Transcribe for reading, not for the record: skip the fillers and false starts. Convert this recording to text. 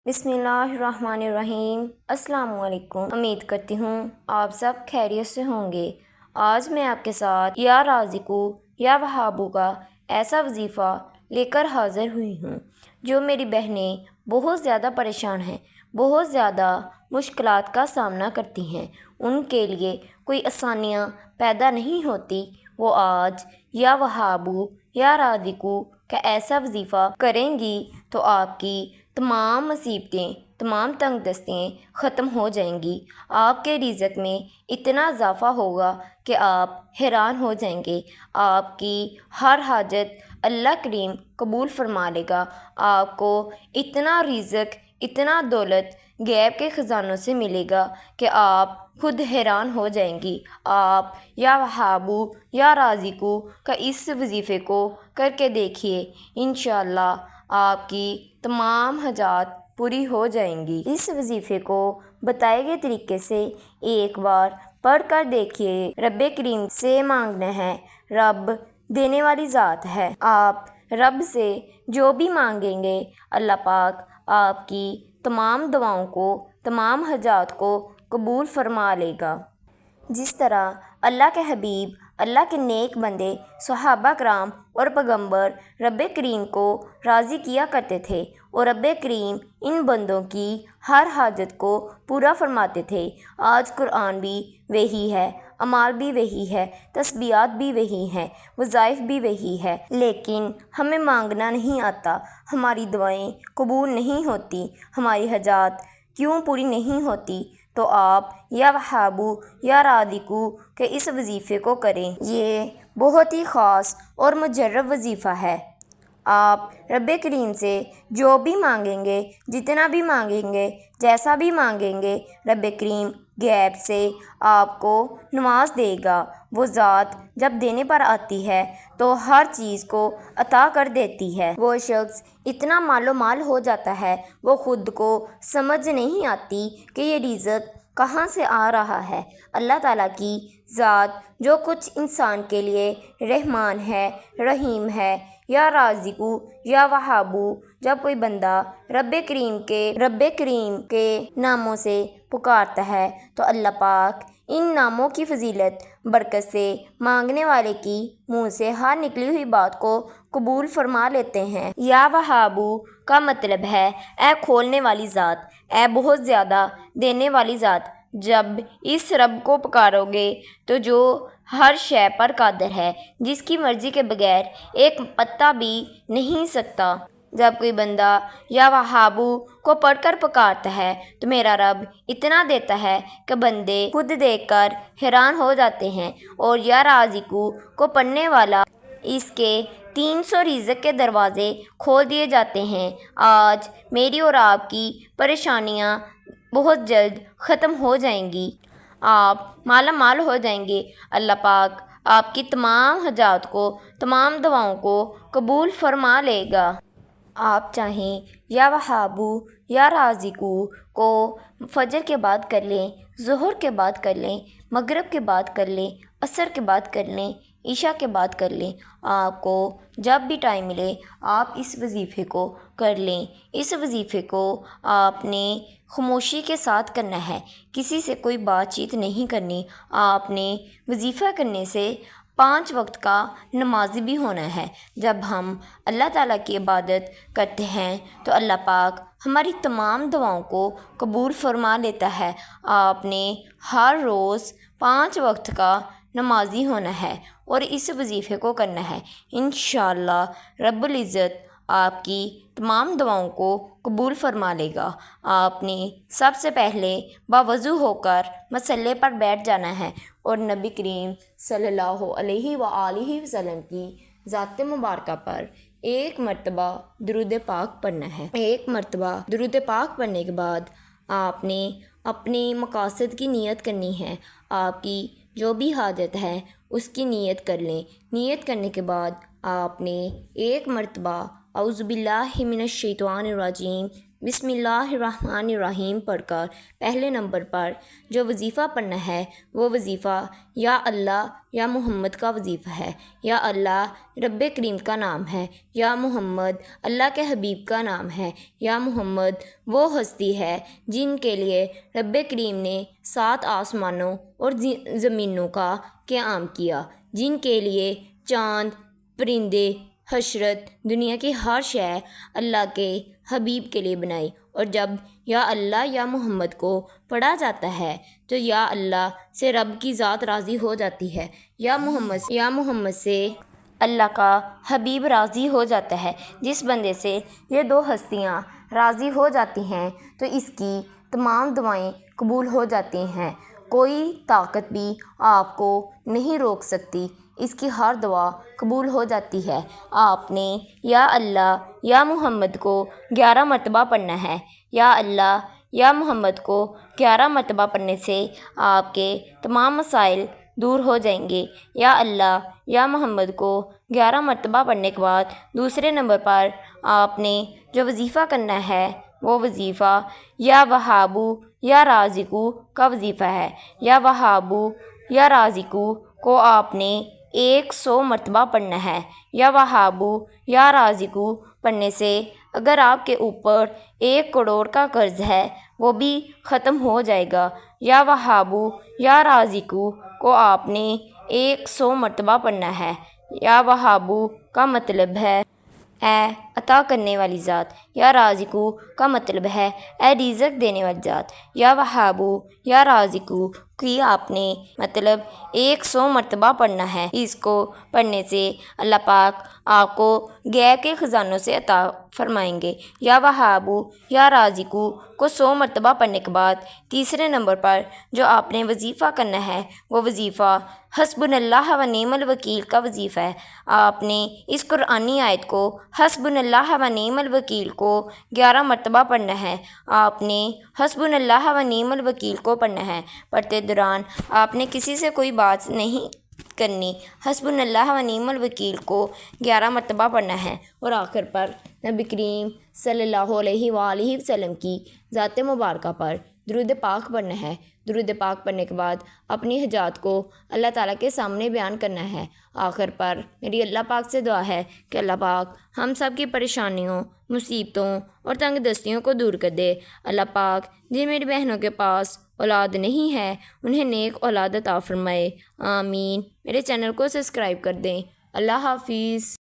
بسم اللہ الرحمن الرحیم۔ السلام علیکم۔ امید کرتی ہوں آپ سب خیریت سے ہوں گے۔ آج میں آپ کے ساتھ یا رازقو یا وہابو کا ایسا وظیفہ لے کر حاضر ہوئی ہوں جو میری بہنیں بہت زیادہ پریشان ہیں، بہت زیادہ مشکلات کا سامنا کرتی ہیں، ان کے لیے کوئی آسانیاں پیدا نہیں ہوتی۔ وہ آج یا وہابو یا رازقو کا ایسا وظیفہ کریں گی تو آپ کی تمام مصیبتیں، تمام تنگ دستیاں ختم ہو جائیں گی۔ آپ کے رزق میں اتنا اضافہ ہوگا کہ آپ حیران ہو جائیں گے۔ آپ کی ہر حاجت اللہ کریم قبول فرما لے گا۔ آپ کو اتنا رزق، اتنا دولت غیب کے خزانوں سے ملے گا کہ آپ خود حیران ہو جائیں گی۔ آپ یا وہابو یا رازقو کا اس وظیفے کو کر کے دیکھیے، انشاءاللہ آپ کی تمام حاجات پوری ہو جائیں گی۔ اس وظیفے کو بتائے گئے طریقے سے ایک بار پڑھ کر دیکھیے۔ رب کریم سے مانگنا ہے، رب دینے والی ذات ہے۔ آپ رب سے جو بھی مانگیں گے اللہ پاک آپ کی تمام دعاؤں کو، تمام حاجات کو قبول فرما لے گا۔ جس طرح اللہ کے حبیب، اللہ کے نیک بندے، صحابہ کرام اور پیغمبر رب کریم کو راضی کیا کرتے تھے اور رب کریم ان بندوں کی ہر حاجت کو پورا فرماتے تھے۔ آج قرآن بھی وہی ہے، اعمال بھی وہی ہے، تسبیحات بھی وہی ہیں، وظائف بھی وہی ہے، لیکن ہمیں مانگنا نہیں آتا، ہماری دعائیں قبول نہیں ہوتی، ہماری حاجات کیوں پوری نہیں ہوتی؟ تو آپ یا وہابو یا رازقو کے اس وظیفے کو کریں۔ یہ بہت ہی خاص اور مجرب وظیفہ ہے۔ آپ رب کریم سے جو بھی مانگیں گے، جتنا بھی مانگیں گے، جیسا بھی مانگیں گے، رب کریم غیب سے آپ کو نواز دے گا۔ وہ ذات جب دینے پر آتی ہے تو ہر چیز کو عطا کر دیتی ہے۔ وہ شخص اتنا مال و مال ہو جاتا ہے، وہ خود کو سمجھ نہیں آتی کہ یہ رزق کہاں سے آ رہا ہے۔ اللہ تعالیٰ کی ذات جو کچھ انسان کے لیے رحمان ہے، رحیم ہے، یا رازقو یا وہابو، جب کوئی بندہ رب کریم کے ناموں سے پکارتا ہے تو اللہ پاک ان ناموں کی فضیلت برکت سے مانگنے والے کی منہ سے ہر نکلی ہوئی بات کو قبول فرما لیتے ہیں۔ یا وہابو کا مطلب ہے اے کھولنے والی ذات، اے بہت زیادہ دینے والی ذات۔ جب اس رب کو پکارو گے تو جو ہر شے پر قادر ہے، جس کی مرضی کے بغیر ایک پتا بھی نہیں سکتا۔ جب کوئی بندہ یا وہابو کو پڑھ کر پکارتا ہے تو میرا رب اتنا دیتا ہے کہ بندے خود دیکھ کر حیران ہو جاتے ہیں۔ اور یا رازقو کو پڑھنے والا اس کے 300 رزق کے دروازے کھول دیے جاتے ہیں۔ آج میری اور آپ کی پریشانیاں بہت جلد ختم ہو جائیں گی، آپ مالا مال ہو جائیں گے۔ اللہ پاک آپ کی تمام حاجات کو، تمام دعاؤں کو قبول فرما لے گا۔ آپ چاہیں یا وہابو یا رازقو کو فجر کے بعد کر لیں، ظہر کے بعد کر لیں، مغرب کے بعد کر لیں، عصر کے بعد کر لیں، عشاء کے بعد کر لیں۔ آپ کو جب بھی ٹائم ملے آپ اس وظیفے کو کر لیں۔ اس وظیفے کو آپ نے خاموشی کے ساتھ کرنا ہے، کسی سے کوئی بات چیت نہیں کرنی۔ آپ نے وظیفہ کرنے سے 5 وقت کا نمازی بھی ہونا ہے۔ جب ہم اللہ تعالیٰ کی عبادت کرتے ہیں تو اللہ پاک ہماری تمام دعاؤں کو قبول فرما لیتا ہے۔ آپ نے ہر روز 5 وقت کا نمازی ہونا ہے اور اس وظیفے کو کرنا ہے۔ انشاءاللہ رب العزت آپ کی تمام دعاؤں کو قبول فرما لے گا۔ آپ نے سب سے پہلے باوضو ہو کر مصلی پر بیٹھ جانا ہے اور نبی کریم صلی اللہ علیہ وآلہ وسلم کی ذات مبارکہ پر ایک مرتبہ درود پاک پڑھنا ہے۔ ایک مرتبہ درود پاک پڑھنے کے بعد آپ نے اپنے مقاصد کی نیت کرنی ہے۔ آپ کی جو بھی حاجت ہے اس کی نیت کر لیں۔ نیت کرنے کے بعد آپ نے ایک مرتبہ اعوذ باللہ من الشیطان الرجیم بسم اللہ الرحمن الرحیم پڑھ کر پہلے نمبر پر جو وظیفہ پڑھنا ہے وہ وظیفہ یا اللہ یا محمد کا وظیفہ ہے۔ یا اللہ رب کریم کا نام ہے، یا محمد اللہ کے حبیب کا نام ہے۔ یا محمد وہ ہستی ہے جن کے لیے رب کریم نے 7 آسمانوں اور زمینوں کا قیام کیا، جن کے لیے چاند، پرندے، حشرت، دنیا کی ہر شے اللہ کے حبیب کے لیے بنائی۔ اور جب یا اللہ یا محمد کو پڑھا جاتا ہے تو یا اللہ سے رب کی ذات راضی ہو جاتی ہے، یا محمد سے اللہ کا حبیب راضی ہو جاتا ہے۔ جس بندے سے یہ 2 ہستیاں راضی ہو جاتی ہیں تو اس کی تمام دعائیں قبول ہو جاتی ہیں، کوئی طاقت بھی آپ کو نہیں روک سکتی، اس کی ہر دعا قبول ہو جاتی ہے۔ آپ نے یا اللہ یا محمد کو 11 مرتبہ پڑھنا ہے۔ یا اللہ یا محمد کو 11 مرتبہ پڑھنے سے آپ کے تمام مسائل دور ہو جائیں گے۔ یا اللہ یا محمد کو 11 مرتبہ پڑھنے کے بعد دوسرے نمبر پر آپ نے جو وظیفہ کرنا ہے وہ وظیفہ یا وہابو یا رازقو کا وظیفہ ہے۔ یا وہابو یا رازقو کو آپ نے 100 مرتبہ پڑھنا ہے۔ یا وہابو یا رازقو پڑھنے سے اگر آپ کے اوپر 1 کروڑ کا قرض ہے وہ بھی ختم ہو جائے گا۔ یا وہابو یا رازقو کو آپ نے 100 مرتبہ پڑھنا ہے۔ یا وہابو کا مطلب ہے اے عطا کرنے والی ذات، یا رازقو کا مطلب ہے اے رزق دینے والی ذات۔ یا وہابو یا رازقو کی آپ نے مطلب 100 مرتبہ پڑھنا ہے۔ اس کو پڑھنے سے اللہ پاک آپ کو غیب کے خزانوں سے عطا فرمائیں گے۔ یا وہابو یا رازقو کو 100 مرتبہ پڑھنے کے بعد تیسرے نمبر پر جو آپ نے وظیفہ کرنا ہے وہ وظیفہ حسبنا اللہ و نعم الوکیل کا وظیفہ ہے۔ آپ نے اس قرآنی آیت کو حسبنا اللہ و نعم الوکیل کو 11 مرتبہ پڑھنا ہے۔ آپ نے حسبنا اللہ و نعم الوکیل کو پڑھنا ہے۔ پڑھتے دوران آپ نے کسی سے کوئی بات نہیں کرنی، حسبنا اللہ و نعم الوکیل کو 11 مرتبہ پڑھنا ہے۔ اور آخر پر نبی کریم صلی اللہ علیہ وآلہ وسلم کی ذات مبارکہ پر درود پاک پڑھنا ہے۔ درود پاک پڑھنے کے بعد اپنی حاجات کو اللہ تعالیٰ کے سامنے بیان کرنا ہے۔ آخر پر میری اللہ پاک سے دعا ہے کہ اللہ پاک ہم سب کی پریشانیوں، مصیبتوں اور تنگ دستیوں کو دور کر دے۔ اللہ پاک جن میری بہنوں کے پاس اولاد نہیں ہے انہیں نیک اولاد عطا فرمائے، آمین۔ میرے چینل کو سبسکرائب کر دیں۔ اللہ حافظ۔